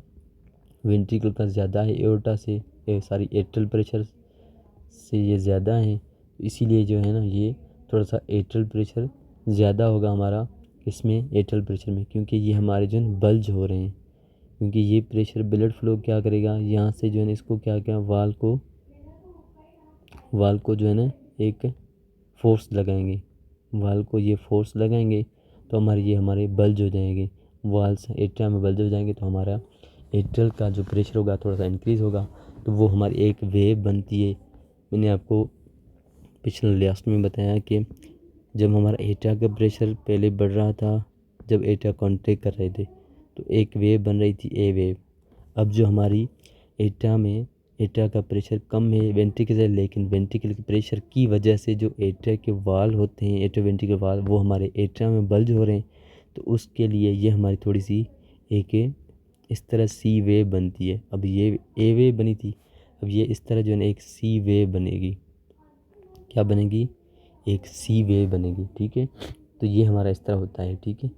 वेंट्रिकल का ज़्यादा है एओर्टा से, एट्रियल प्रेशर से ये ज़्यादा है, इसीलिए जो है ना ये थोड़ा सा एट्रियल प्रेशर ज़्यादा होगा हमारा इसमें एट्रियल प्रेशर में, क्योंकि ये हमारे जो है बल्ज हो रहे हैं। क्योंकि ये प्रेशर ब्लड फ्लो क्या करेगा, यहाँ से जो है ना इसको क्या क्या वाल को जो है ना एक फोर्स लगाएंगे, वाल को ये फोर्स लगाएंगे तो हमारे बल्ज हो जाएंगे, वाल्स एट्रिया में बल्ज हो जाएंगे, तो हमारा एट्रियल का जो प्रेशर होगा थोड़ा सा इंक्रीज़ होगा, तो वो हमारी एक वेव बनती है। मैंने आपको पिछले लास्ट में बताया कि जब हमारा एट्रिया का प्रेशर पहले बढ़ रहा था, जब एट्रिया कॉन्ट्रैक्ट कर रहे थे, तो एक वेव बन रही थी, ए वेव। अब जो हमारी एट्रिया का प्रेशर कम है वेंट्रिकल से, लेकिन वेंट्रिकल के प्रेशर की वजह से जो एट्रिया के वाल होते हैं, एट्रियो वेंट्रिकल वाल, वो हमारे एट्रिया में बल्ज हो रहे हैं, तो उसके लिए ये हमारी थोड़ी सी एक इस तरह सी वेव बनती है। अब ये ए वेव बनी थी, अब ये इस तरह जो है ना एक सी वेव बनेगी। क्या बनेगी, एक सी वेव बनेगी। ठीक है, तो ये हमारा इस तरह होता है। ठीक है,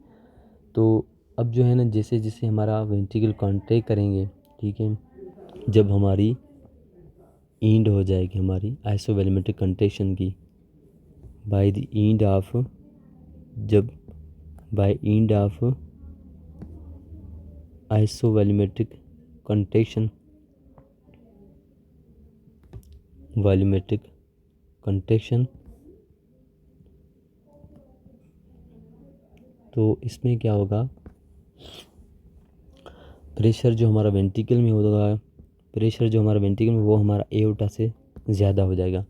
तो अब जो है ना जैसे जैसे हमारा वेंट्रिकल कॉन्ट्रैक्ट करेंगे, ठीक है, जब हमारी एंड हो जाएगी हमारी आइसोवॉल्यूमेट्रिक कंट्रैक्शन की, बाय द एंड ऑफ, जब by end of isovolumetric contraction, volumetric contraction, तो इसमें क्या होगा, प्रेशर जो हमारा वेंट्रिकल में होगा, प्रेशर जो हमारा वेंट्रिकल में वो हमारा एओर्टा से ज़्यादा हो जाएगा।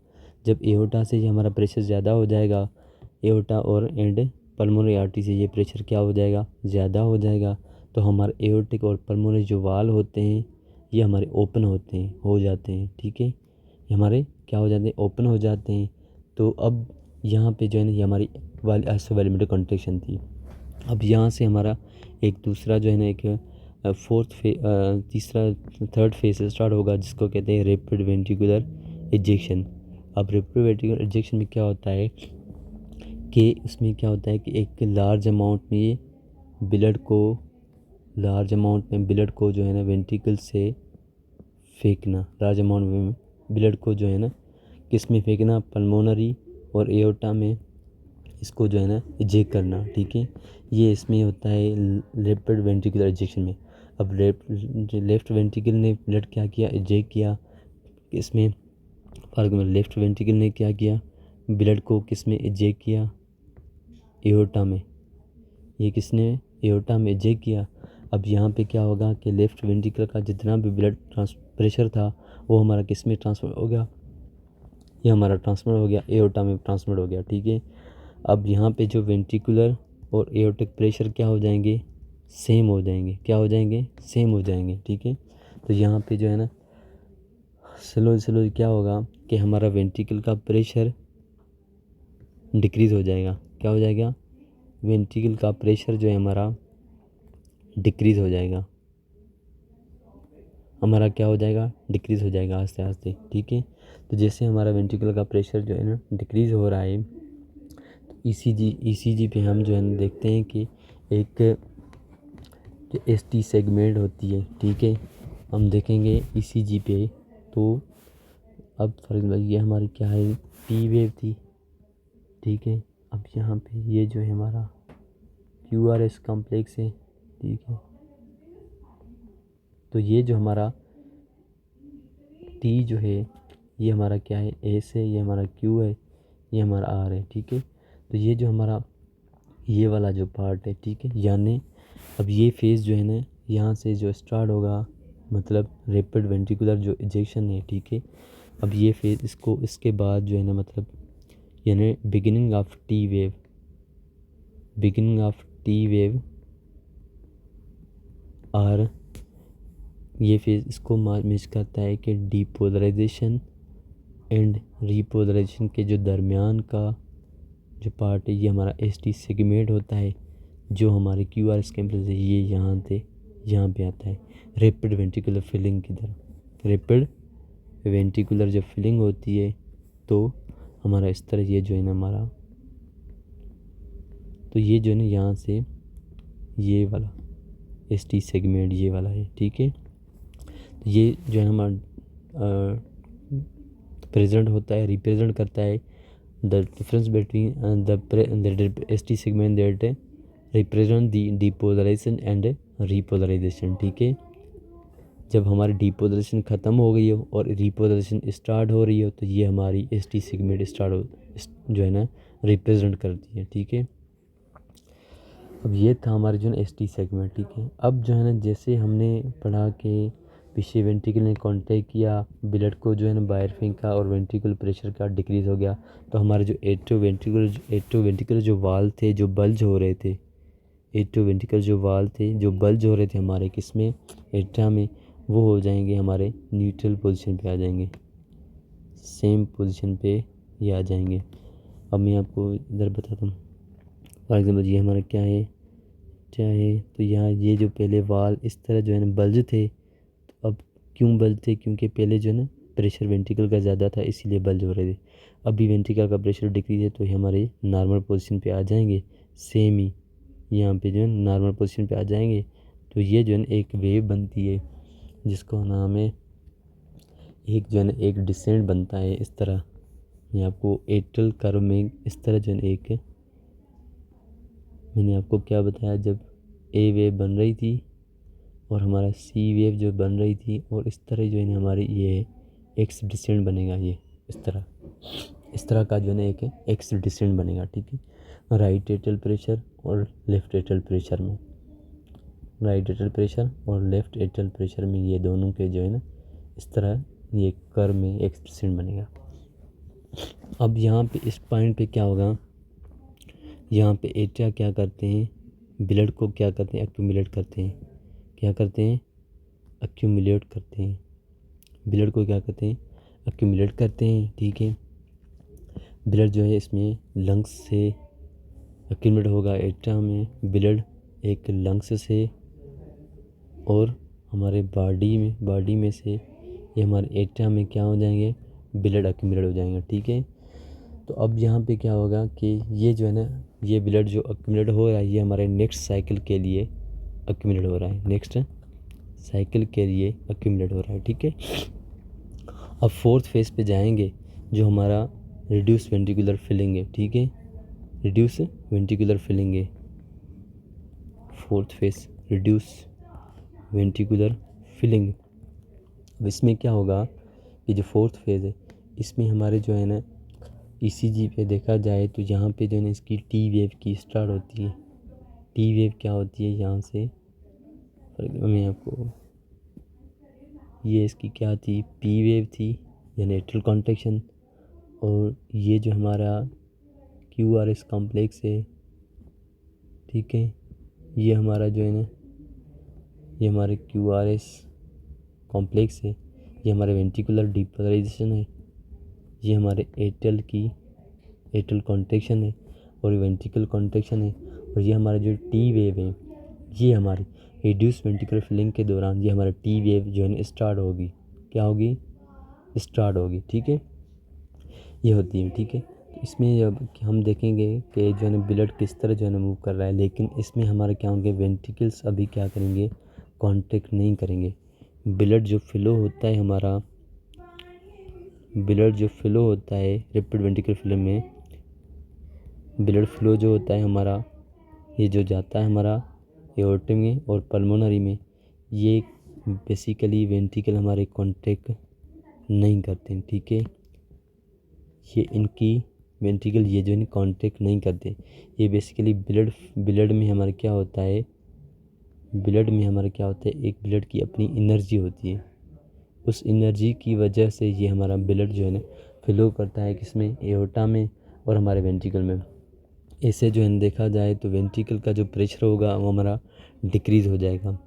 जब एओर्टा से ये हमारा प्रेशर ज़्यादा हो जाएगा, एओर्टा और एंड पल्मोनरी आर्टरी से ये प्रेशर क्या हो जाएगा, ज़्यादा हो जाएगा, तो हमारे एओर्टिक और पल्मोनरी जो वाल होते हैं ये हमारे ओपन हो जाते हैं। ठीक है, ये हमारे क्या हो जाते हैं, ओपन हो जाते हैं। तो अब यहाँ पे जो है ना ये हमारी आइसोवॉल्यूमेट्रिक कंट्रैक्शन थी। अब यहाँ से हमारा एक दूसरा जो है ना एक थर्ड फेज स्टार्ट होगा, जिसको कहते हैं रैपिड वेंट्रिकुलर इजेक्शन। अब रैपिड वेंट्रिकुलर इजेक्शन में क्या होता है कि उसमें क्या होता है कि एक लार्ज अमाउंट में ब्लड को जो है ना वेंट्रिकल से फेंकना, लार्ज अमाउंट में ब्लड को जो है ना किस में फेंकना, पल्मोनरी और एओर्टा में इसको जो है ना इजेक्ट करना। ठीक है, ये इसमें होता है रैपिड वेंट्रिकुलर इजेक्शन में। अब लेफ़्ट वेंट्रिकल ने ब्लड क्या किया, इजेक्ट किया, इसमें लेफ़्ट वेंट्रिकल ने क्या किया, ब्लड को किस में इजेक्ट किया, एओर्टा में। ये किसने, एओर्टा में इजेक्ट किया। अब यहाँ पे क्या होगा कि लेफ़्ट वेंट्रिकल का जितना भी ब्लड प्रेशर था वो हमारा किस में ट्रांसफ़र हो गया, ये हमारा ट्रांसफ़र हो गया, एओर्टा में ट्रांसफ़र हो गया। ठीक है, अब यहाँ पे जो वेंट्रिकुलर और एओर्टिक प्रेशर क्या हो जाएंगे, सेम हो जाएंगे। क्या हो जाएंगे, सेम हो जाएंगे। ठीक है, तो यहाँ पे जो है ना स्लो क्या होगा कि हमारा वेंट्रिकल का प्रेशर डिक्रीज़ हो जाएगा। क्या हो जाएगा, वेंट्रिकल का प्रेशर जो है हमारा डिक्रीज़ हो जाएगा, हमारा क्या हो जाएगा, डिक्रीज़ हो जाएगा आस्ते आस्ते। ठीक है, तो जैसे हमारा वेंट्रिकल का प्रेशर जो है ना डिक्रीज़ हो रहा है, तो ईसीजी पे हम जो है ना देखते हैं कि एक एसटी सेगमेंट होती है। ठीक है, हम देखेंगे ईसीजी पे तो अब फॉर एग्जाम्पल ये हमारी क्या है, पी वेव थी, ठीक है। अब यहाँ पे ये जो है हमारा क्यू आर एस कॉम्प्लेक्स है, ठीक है। तो ये जो हमारा टी जो है ये हमारा क्या है, एस है, ये हमारा क्यू है, ये हमारा आर है, ठीक है। तो ये जो हमारा ये वाला जो पार्ट है, ठीक है, यानी अब ये फेज़ जो है ना यहाँ से जो स्टार्ट होगा, मतलब रैपिड वेंट्रिकुलर जो इजेक्शन है, ठीक है। अब ये फेज़ इसको इसके बाद जो है ना मतलब यानी beginning of T wave, beginning of T wave और ये फेज़ इसको मिस करता है कि डीपोलराइजेशन एंड रीपोलराइजेशन के जो दरमियान का जो पार्ट है ये हमारा एस टी सेगमेंट होता है, जो हमारे क्यू आर स्कैम्पल है ये यहाँ पे आता है रैपिड वेंट्रिकुलर फिलिंग की तरफ। रैपिड वेंट्रिकुलर जब फिलिंग होती है तो हमारा इस तरह ये जो है ना हमारा, तो ये जो है ना यहाँ से ये वाला एस टी सेगमेंट ये वाला है, ठीक है। तो ये जो है हमारा प्रेजेंट होता है, रिप्रेजेंट करता है the difference between the S T segment that represent the depolarisation and repolarisation, ठीक है। जब हमारी डिपोलराइजेशन ख़त्म हो गई हो और रिपोलराइजेशन स्टार्ट हो रही हो तो ये हमारी एस टी सेगमेंट स्टार्ट हो जो है ना रिप्रेजेंट करती है, ठीक है। अब ये था हमारे जो है एस टी सेगमेंट, ठीक है। अब जो है ना जैसे हमने पढ़ा कि पीछे वेंट्रिकल ने कांटेक्ट किया, ब्लड को जो है ना बाहर फेंका और वेंट्रिकल प्रेशर का डिक्रीज़ हो गया, तो हमारे जो एट्रो वेंट्रिकल जो वाल थे जो बल्ज हो रहे थे, एट्रो वेंट्रिकल जो वाल थे जो बल्ज हो रहे थे हमारे किसमें, एट्रा में, वो हो जाएंगे हमारे न्यूट्रल पोजीशन पे आ जाएंगे, सेम पोजीशन पे ये आ जाएंगे। अब मैं आपको इधर बताता हूँ। फॉर एग्जाम्पल ये हमारा क्या है, तो यहाँ ये जो पहले वाल इस तरह जो है ना बल्ज थे, तो अब क्यों बल्ज थे, क्योंकि पहले जो है ना प्रेशर वेंट्रिकल का ज़्यादा था इसीलिए बल्ज हो रहे थे। अभी वेंट्रिकल का प्रेशर डिक्रीज है तो ये हमारे नॉर्मल पोजीशन पे आ जाएंगे, सेम ही यहाँ पे जो है नॉर्मल पोजीशन पे आ जाएंगे। तो ये जो है ना एक वेव बनती है जिसको नाम है, एक जो है ना एक डिसेंट बनता है इस तरह, ये आपको एट्रल कर्व में इस तरह जो है एक, मैंने आपको क्या बताया, जब ए वेव बन रही थी और हमारा सी वेव जो बन रही थी और इस तरह जो है ना हमारी ये एक्स डिसेंट बनेगा, ये इस तरह का जो है ना एक एक्स डिसेंट बनेगा, ठीक है। राइट एट्रल प्रेशर और लेफ्ट एट्रल प्रेशर में, राइट एट्रल प्रेशर और लेफ्ट एट्रल प्रेशर में ये दोनों के जो है ना इस तरह ये कर्व में एक्स डिसेंट बनेगा। अब यहाँ पे इस पॉइंट पे क्या होगा, यहाँ पे एट्रिया क्या करते हैं, ब्लड को क्या करते हैं, एक्यूमुलेट करते हैं, क्या करते हैं, एक्यूमुलेट करते हैं, ब्लड को क्या करते हैं, एक्यूमुलेट करते हैं, ठीक है। ब्लड जो है इसमें लंग्स से एक्यूमुलेट होगा, एट्रिया में ब्लड एक लंग्स से और हमारे बॉडी में से ये हमारे एट्रिया में क्या हो जाएंगे, ब्लड एक्यूमुलेट हो जाएंगे, ठीक है। तो अब यहाँ पे क्या होगा कि ये जो है ना ये ब्लड जो एक्यूमुलेट हो रहा है ये हमारे नेक्स्ट साइकिल के लिए एक्यूमुलेट हो रहा है, नेक्स्ट साइकिल के लिए एक्यूमुलेट हो रहा है, ठीक है। अब फोर्थ फेज पे जाएंगे जो हमारा रिड्यूस वेंट्रिकुलर फिलिंग है, ठीक है, रिड्यूस वेंट्रिकुलर फिलिंग है, fourth phase reduce ventricular filling. अब इसमें क्या होगा कि जो फोर्थ फेज है इसमें हमारे जो है ना ईसीजी पे देखा जाए तो यहाँ पे जो है ना इसकी टी वेव की स्टार्ट होती है। टी वेव क्या होती है, यहाँ से मैं आपको, ये इसकी क्या थी, पी वेव थी यानी एट्रल कॉन्ट्रैक्शन, और ये जो हमारा क्यू आर एस कॉम्प्लेक्स है, ठीक है, ये हमारा जो है ना ये हमारे क्यू आर एस कॉम्प्लेक्स है, ये हमारे वेंट्रिकुलर डिपोलराइजेशन है, ये हमारे एट्रल कॉन्ट्रैक्शन है और वेंट्रिकल कॉन्ट्रैक्शन है, और ये हमारा जो टी वेव है ये हमारी रिड्यूस वेंट्रिकुलर फिलिंग के दौरान ये हमारा टी वेव जो है ना स्टार्ट होगी, क्या होगी, स्टार्ट होगी, ठीक है, ये होती है, ठीक है। तो इसमें जब हम देखेंगे कि जो है ना ब्लड किस तरह जो है ना मूव कर रहा है, लेकिन इसमें हमारे क्या होंगे, वेंट्रिकल्स अभी क्या करेंगे, कॉन्ट्रैक्ट नहीं करेंगे। ब्लड जो फ्लो होता है हमारा ब्लड जो फ्लो होता है रैपिड वेंट्रिकुलर फ्लो में, ब्लड फ्लो जो होता है हमारा, ये जो जाता है हमारा एओर्टिक में और पल्मोनरी में, ये बेसिकली वेंट्रिकल हमारे कॉन्ट्रैक्ट नहीं करते हैं, ठीक है। ये इनकी वेंट्रिकल ये जो है कॉन्ट्रैक्ट नहीं करते। ये बेसिकली ब्लड में हमारे क्या होता है, ब्लड में हमारा क्या होता है, एक ब्लड की अपनी एनर्जी होती है। उस एनर्जी की वजह से ये हमारा ब्लड जो है ना फ्लो करता है किसमें, एओर्टा में और हमारे वेंट्रिकल में। इससे जो है देखा जाए तो वेंट्रिकल का जो प्रेशर होगा वो हमारा डिक्रीज़ हो जाएगा,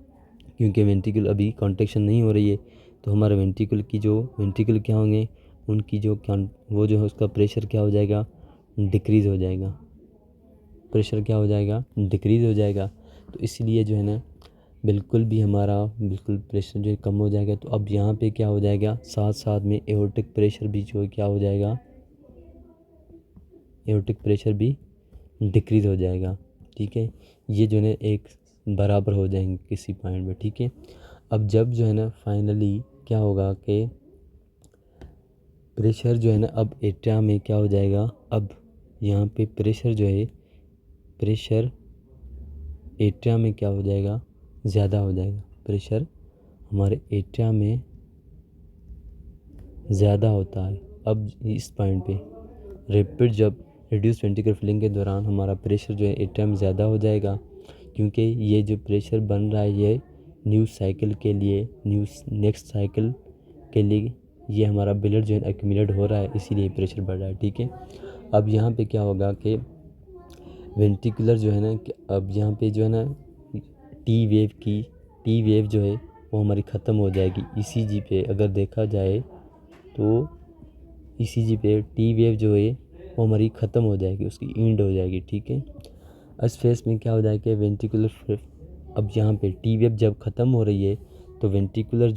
क्योंकि वेंट्रिकल अभी कॉन्ट्रैक्शन नहीं हो रही है। तो हमारे वेंट्रिकल क्या होंगे, उनकी जो वो जो है उसका प्रेशर क्या हो जाएगा, डिक्रीज़ हो जाएगा। प्रेशर क्या हो जाएगा, डिक्रीज़ हो जाएगा। तो इसलिए जो है ना बिल्कुल प्रेशर जो है कम हो जाएगा। तो अब यहाँ पे क्या हो जाएगा, साथ साथ में एओर्टिक प्रेशर भी जो है क्या हो जाएगा, एओर्टिक प्रेशर भी डिक्रीज़ हो जाएगा, ठीक है। ये जो है ना एक बराबर हो जाएंगे किसी पॉइंट पे, ठीक है। अब जब जो है ना फाइनली क्या होगा कि प्रेशर जो है ना अब एट्रिया में क्या हो जाएगा, अब यहाँ पे प्रेशर जो है, प्रेशर एट्रिया में क्या हो जाएगा, ज़्यादा हो जाएगा। प्रेशर हमारे एट्रिया में ज़्यादा होता है। अब इस पॉइंट पे रैपिड जब रिड्यूस वेंट्रिकुलर फिलिंग के दौरान हमारा प्रेशर जो है एट्रिया में ज़्यादा हो जाएगा, क्योंकि ये जो प्रेशर बन रहा है ये नेक्स्ट साइकिल के लिए ये हमारा ब्लड जो है एक्यूमुलेट हो रहा है, इसीलिए प्रेशर बढ़ रहा है, ठीक है। अब यहाँ पे क्या होगा कि वेंट्रिकुलर जो है ना अब यहाँ पे जो है ना टी वेव जो है वो हमारी ख़त्म हो जाएगी। ईसीजी पे अगर देखा जाए तो ईसीजी पे टी वेव जो है वो हमारी ख़त्म हो जाएगी, उसकी एंड हो जाएगी, ठीक है। इस फेस में क्या हो जाएगा कि वेंट्रिकुलर, अब यहाँ पे टी वेव जब ख़त्म हो रही है तो वेंट्रिकल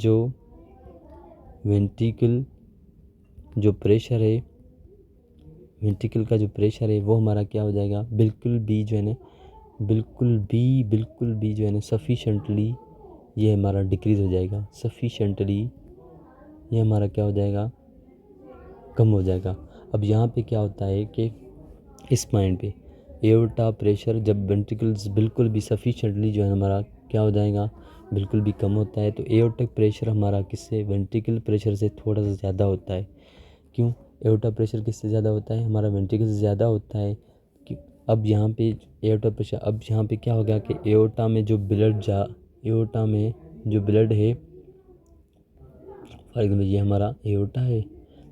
का जो प्रेशर है वो हमारा क्या हो जाएगा, बिल्कुल भी जो है ना सफिशेंटली ये हमारा डिक्रीज़ हो जाएगा, सफिशेंटली ये हमारा क्या हो जाएगा, कम हो जाएगा। अब यहाँ पे क्या होता है कि इस पॉइंट पे एओर्टा प्रेशर जब वेंट्रिकल्स बिल्कुल भी सफिशेंटली जो है हमारा क्या हो जाएगा, बिल्कुल भी कम होता है, तो एओर्टिक प्रेशर हमारा किससे, वेंट्रिकल प्रेशर से थोड़ा सा ज़्यादा होता है। क्यों, एओर्टा प्रेशर किससे ज़्यादा होता है, हमारा वेंट्रिकल से ज़्यादा होता है। अब यहाँ पे एओर्टा प्रेशर, अब यहाँ पे क्या हो गया कि एओर्टा में जो ब्लड है, फॉर एग्जाम्पल ये हमारा एओर्टा है,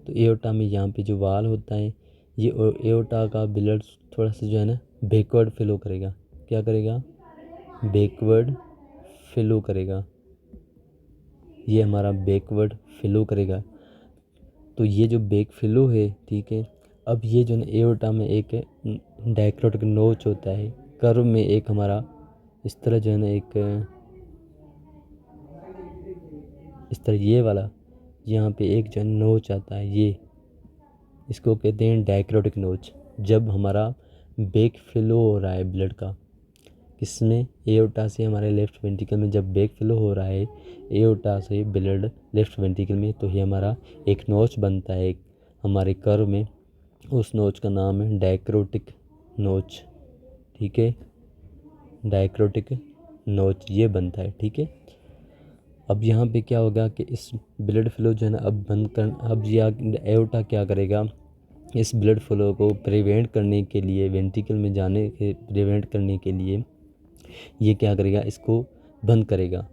तो एओर्टा में यहाँ पे जो वाल होता है, ये एओर्टा का ब्लड थोड़ा सा जो है ना बैकवर्ड फ्लो करेगा। क्या करेगा, बैकवर्ड फ्लो करेगा, ये हमारा बैकवर्ड फ्लो करेगा। तो ये जो बैक फ्लो है, ठीक है। अब ये जो है एओर्टा में एक डायक्रोटिक नोच होता है, कर्व में एक हमारा इस तरह जो है ना इस तरह ये वाला यहाँ पे एक जो नोच आता है, ये इसको कहते हैं डायक्रोटिक नोच। जब हमारा बैक फ्लो हो रहा है ब्लड का, किसमें, एओर्टा से हमारे लेफ्ट वेंट्रिकल में जब बैक फ्लो हो रहा है एओर्टा से ब्लड लेफ्ट वेंट्रिकल में, तो ये हमारा एक नोच बनता है हमारे कर्व में, उस नोच का नाम है डायक्रोटिक नोच, ठीक है। डायक्रोटिक नोच ये बनता है, ठीक है। अब यहाँ पे क्या होगा कि इस ब्लड फ्लो जो है ना अब ये एओर्टा क्या करेगा, इस ब्लड फ्लो को प्रिवेंट करने के लिए, वेंट्रिकल में जाने के प्रिवेंट करने के लिए ये क्या करेगा, इसको बंद करेगा।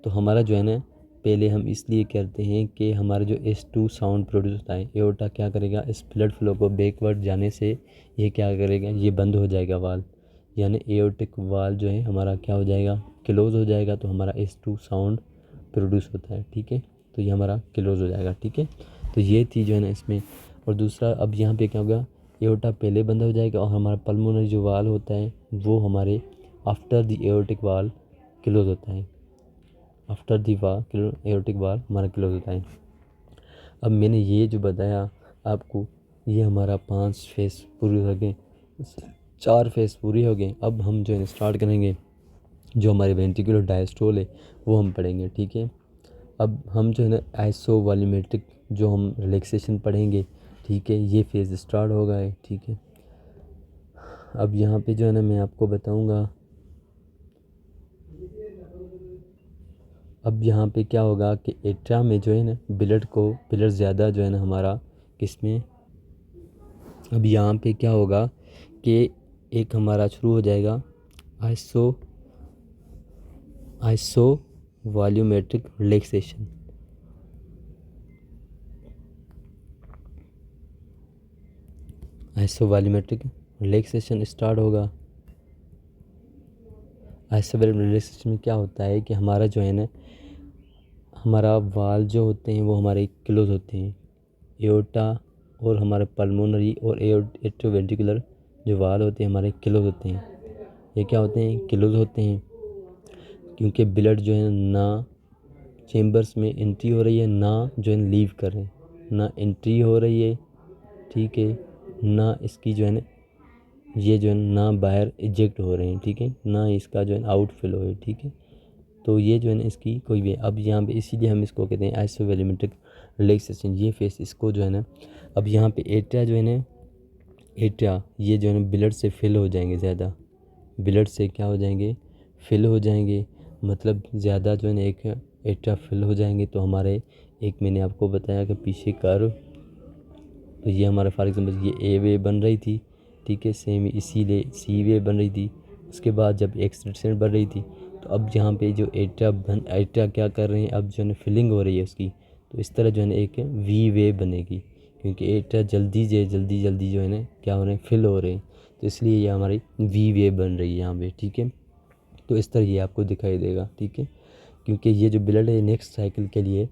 तो हमारा जो है ना पहले हम इसलिए करते हैं कि हमारा जो S2 साउंड प्रोड्यूस होता है, एओर्टा क्या करेगा, इस ब्लड फ्लो को बैकवर्ड जाने से ये क्या करेगा, ये बंद हो जाएगा वाल, यानी एओर्टिक वाल जो है हमारा क्या हो जाएगा, क्लोज हो जाएगा। तो हमारा S2 साउंड प्रोड्यूस होता है, ठीक है। तो ये हमारा क्लोज हो जाएगा, ठीक है। तो ये थी जो है ना इसमें। और दूसरा अब यहाँ पे क्या होगा, एओर्टा पहले बंद हो जाएगा और हमारा पल्मोनरी जो वाल होता है वो हमारे आफ्टर द एओर्टिक वाल क्लोज होता है, आफ्टर द एओर्टिक वाल हमारा क्लोज होता है। अब मैंने ये जो बताया आपको, ये हमारा 5 फेस पूरे हो गए, 4 फेस पूरे हो गए। अब हम जो है स्टार्ट करेंगे, जो हमारे वेंट्रिकुलर डायस्टोल है वो हम पढ़ेंगे, ठीक है। अब हम जो है ना आइसो वॉल्यूमेट्रिक जो हम रिलैक्सेशन पढ़ेंगे, ठीक है, ये फेज़ स्टार्ट हो गया है, ठीक है। अब यहाँ पे जो है ना मैं आपको बताऊँगा, अब यहाँ पे क्या होगा कि एट्रा में जो है ना ब्लड ज़्यादा जो है ना हमारा किसमें, अब यहाँ पे क्या होगा कि एक हमारा शुरू हो जाएगा iso volumetric relaxation. Iso volumetric relaxation start होगा। आइसो वॉल्यूमेट्रिक रिलैक्सेशन में क्या होता है कि हमारा जो है ना हमारा वाल जो होते हैं वो हमारे क्लोज होते हैं, एओर्टा और हमारे पल्मोनरी और एट्रोवेंट्रिकुलर जो वाल होते हैं हमारे क्लोज होते हैं। ये क्या होते हैं, क्लोज होते हैं, क्योंकि ब्लड जो है ना चेम्बर्स में एंट्री हो रही है, ना जो है लीव कर रहे हैं, ना एंट्री हो रही है, ठीक है, ना इसकी जो है ना ये जो है ना बाहर इजेक्ट हो रहे हैं, ठीक है, ना इसका जो है आउट फ्लो है, ठीक है। तो ये जो है ना इसकी कोई भी, अब यहाँ पे इसीलिए हम इसको कहते हैं आइसो वॉल्यूमेट्रिक रिलैक्सेशन, ये फेस इसको जो है ना, अब यहाँ पे एट्रिया जो है ना, एट्रिया ये जो है ना ब्लड से फिल हो जाएंगे, ज़्यादा ब्लड से क्या हो जाएंगे, फिल हो जाएंगे, मतलब ज़्यादा जो है ना एक एट्रिया फिल हो जाएंगे तो हमारे एक मैंने आपको बताया कि पीछे कर्व, तो ये हमारा फॉर एग्जाम्पल ये ए वे बन रही थी, ठीक है, सेम इसीलिए सी वे बन रही थी। उसके बाद जब एक्स डिस्टेंस बढ़ रही थी तो अब यहाँ पे जो एट्रा क्या कर रहे हैं, अब जो है ना फिलिंग हो रही है उसकी, तो इस तरह जो है ना एक वी वे बनेगी, क्योंकि एट्रा जल्दी जल्दी जो है ना क्या हो रहे हैं, फिल हो रहे हैं, तो इसलिए ये हमारी वी वे बन रही है यहाँ पे, ठीक है। तो इस तरह ये आपको दिखाई देगा, ठीक है, क्योंकि ये जो ब्लड है नेक्स्ट साइकिल के लिए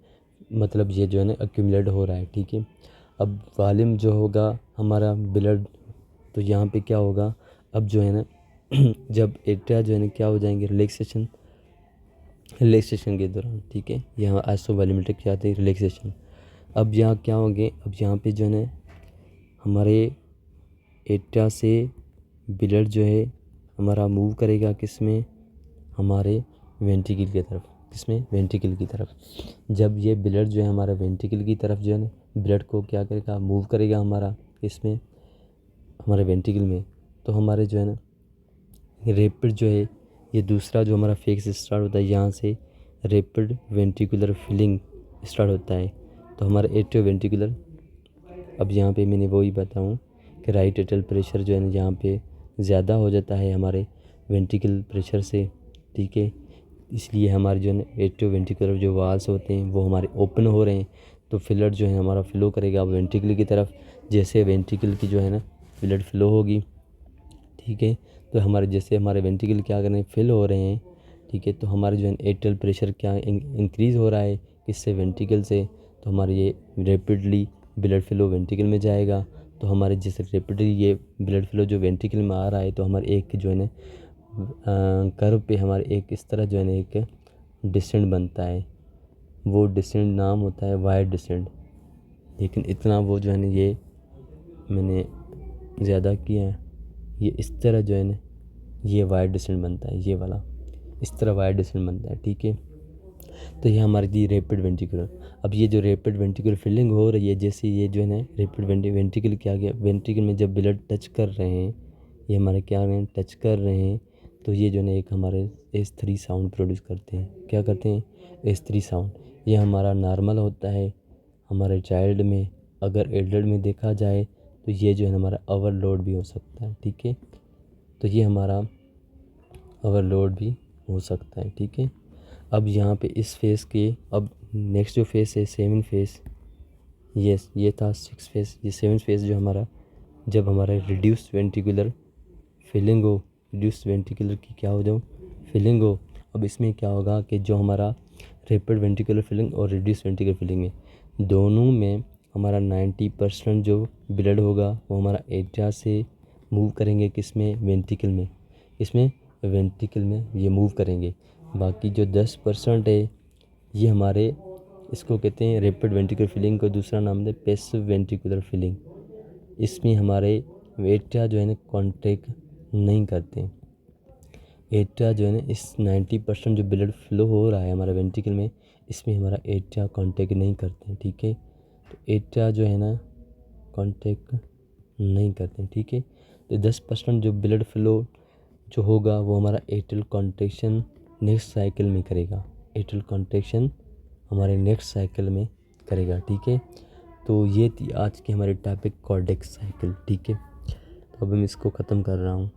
मतलब ये जो है ना एक्यूमुलेट हो रहा है, ठीक है। अब वॉल्यूम जो होगा हमारा ब्लड, तो यहाँ पे क्या होगा, अब जो है ना जब एट्रिया जो है ना क्या हो जाएंगे, रिलैक्सेशन के दौरान, ठीक है, यहाँ आइसो वॉल्यूमेट्रिक क्या आते हैं, रिलैक्सेशन। अब यहाँ क्या होंगे, अब यहाँ पे जो है ना हमारे एट्रिया से ब्लड जो है हमारा मूव करेगा किस में, हमारे वेंट्रिकल की तरफ, किसमें, वेंट्रिकल की तरफ। जब ये ब्लड जो है हमारा वेंट्रिकल की तरफ जो है ना ब्लड को क्या करेगा, मूव करेगा हमारा इसमें, हमारे वेंट्रिकल में, तो हमारे जो है ना रैपिड जो है ये दूसरा जो हमारा फेज स्टार्ट होता है, यहाँ से रैपिड वेंट्रिकुलर फिलिंग स्टार्ट होता है, तो हमारा एट्रियो वेंट्रिकुलर। अब यहाँ पे मैंने वही बताऊँ कि राइट एट्रियल प्रेशर जो है ना यहाँ पे ज़्यादा हो जाता है हमारे वेंट्रिकल प्रेशर से, ठीक है, इसलिए हमारे जो है ना एट्रियो वेंट्रिकुलर जो वाल्स होते हैं वो हमारे ओपन हो रहे हैं, तो ब्लड जो है हमारा फ्लो करेगा वेंट्रिकल की तरफ। जैसे वेंट्रिकल की जो है ना ब्लड फ्लो होगी, ठीक है, तो हमारे जैसे हमारे वेंट्रिकल क्या कर रहे हैं, फिल हो रहे हैं, ठीक है, तो हमारे जो है एट्रियल प्रेशर क्या इंक्रीज़ हो रहा है किससे, वेंट्रिकल से, तो हमारे ये रैपिडली ब्लड फ्लो वेंट्रिकल में जाएगा, तो हमारे जैसे रैपिडली ये ब्लड फ्लो जो वेंट्रिकल में आ रहा है, तो हमारे एक जो है ना कर्व पे हमारे एक इस तरह जो है ना एक डिसेंट बनता है, वो डिसेंट नाम होता है वाइड डिसेंट, लेकिन इतना वो जो है ना ये मैंने ज़्यादा किया है, ये इस तरह जो है ना ये वाइड डिसेंट बनता है, ये वाला इस तरह वाइड डिसेंट बनता है, ठीक है। तो ये हमारी थी रैपिड वेंट्रिकुलर। अब ये जो रैपिड वेंट्रिकुलर फिलिंग हो रही है, जैसे ये जो है ना रैपिड वेंट्रिकल क्या गया, वेंट्रिकल में जब ब्लड टच कर रहे हैं, ये हमारे क्या रहे हैं, टच कर रहे हैं, तो ये जो है ना एक हमारे S3 साउंड प्रोड्यूस करते हैं, क्या करते हैं, S3 साउंड। ये हमारा नॉर्मल होता है हमारे चाइल्ड में, अगर एडल्ट में देखा जाए तो ये जो है हमारा ओवरलोड भी हो सकता है, ठीक है, तो ये हमारा ओवरलोड भी हो सकता है, ठीक है। अब यहाँ पे इस फेस के, अब नेक्स्ट जो फेस है 7 फेस, ये था 6 फेस, ये 7 फेस जो हमारा जब हमारा रिड्यूस वेंट्रिकुलर फिलिंग हो, रिड्यूस वेंट्रिकुलर की क्या हो जाओ, फिलिंग हो। अब इसमें क्या होगा कि जो हमारा रैपिड वेंट्रिकुलर फिलिंग और रिड्यूस वेंट्रिकुलर फिलिंग है, दोनों में हमारा 90% जो ब्लड होगा वो हमारा एट्रिया से मूव करेंगे किस में, वेंट्रिकल में, इसमें वेंट्रिकल में ये मूव करेंगे। बाकी जो 10% है ये हमारे इसको कहते हैं रैपिड वेंट्रिकुलर फिलिंग, को दूसरा नाम है पैसिव वेंट्रिकुलर फिलिंग। इसमें हमारे एट्रिया जो है ना कॉन्ट्रैक्ट नहीं करते, एट्रिया जो है ना, इस 90% जो ब्लड फ्लो हो रहा है हमारे वेंट्रिकल में, इसमें हमारा एट्रिया कांटेक्ट नहीं करते हैं, ठीक है। तो एट्रिया जो है ना कांटेक्ट नहीं करते हैं, ठीक है। तो 10% जो ब्लड फ्लो जो होगा वो हमारा एट्रियल कॉन्ट्रैक्शन नेक्स्ट साइकिल में करेगा, एट्रियल कॉन्ट्रैक्शन हमारे नेक्स्ट साइकिल में करेगा, ठीक है। तो ये थी आज की हमारी टॉपिक कार्डियक साइकिल, ठीक है। तो अब मैं इसको ख़त्म कर रहा हूँ।